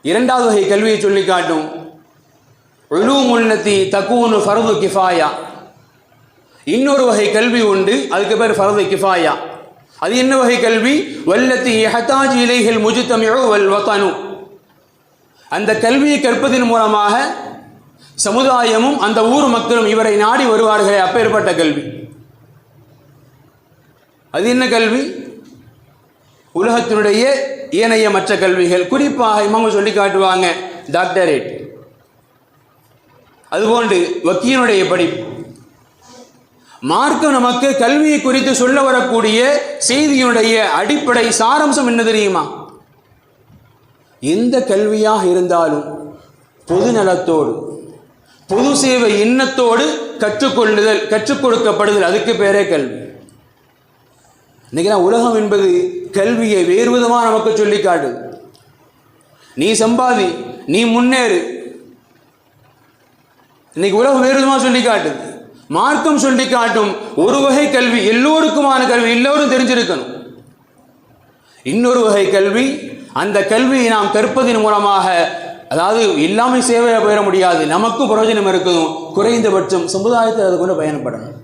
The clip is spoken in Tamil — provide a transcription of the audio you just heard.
இரண்டாவது வகை கல்வியை சொல்லி காட்டும். உலூமுல்லதி தகூனு ஃபர்து கிஃபாயா. இன்னொரு வகை கல்வி உண்டு, அதுக்கு பேர் ஃபர்து கிஃபாயா. அது என்ன வகை கல்வி? வல்லதி யஹ்தாஜு இலைஹில் முஜ்தமிஉ வல் வதனு. அந்த கல்வியை கற்பதன் மூலமாக சமுதாயமும் அந்த ஊர் மக்களும் இவரை நாடி வருவார்களே, அப்பேற்பட்ட கல்வி. அது என்ன கல்வி? உலகத்தினுடைய ஏனைய மற்ற கல்விகள், குறிப்பாக இமாம் சொல்லி காட்டுவாங்க டாக்டரேட், அதுபோன்று வக்கீலுடைய படிப்பு. மார்க்கம் நமக்கு கல்வியை குறித்து சொல்ல வரக்கூடிய செய்தியினுடைய அடிப்படை சாரம்சம் என்ன தெரியுமா? எந்த கல்வியாக இருந்தாலும் பொது நலத்தோடு பொது சேவை எண்ணத்தோடு கற்றுக்கொள்ளுதல், கற்றுக் கொடுக்கப்படுதல், அதுக்கு பேரே கல்வி. இன்னைக்கு உலகம் என்பது கல்வியை வேறு விதமாக நமக்கு சொல்லி காட்டுது. நீ சம்பாதி, நீ முன்னேறு. இன்னைக்கு உலகம் வேறு விதமாக சொல்லி காட்டுது. மார்க்கம் சொல்லி காட்டும் ஒரு வகை கல்வி, எல்லோருக்குமான கல்வி, எல்லோரும் தெரிஞ்சிருக்கணும். இன்னொரு வகை கல்வி, அந்த கல்வியை நாம் கற்பதன் மூலமாக, அதாவது எல்லாமே சேவையாக போயிட முடியாது, நமக்கும் பிரயோஜனம் இருக்கணும், குறைந்தபட்சம் சமுதாயத்தில் அது கொண்டு பயன்படணும்.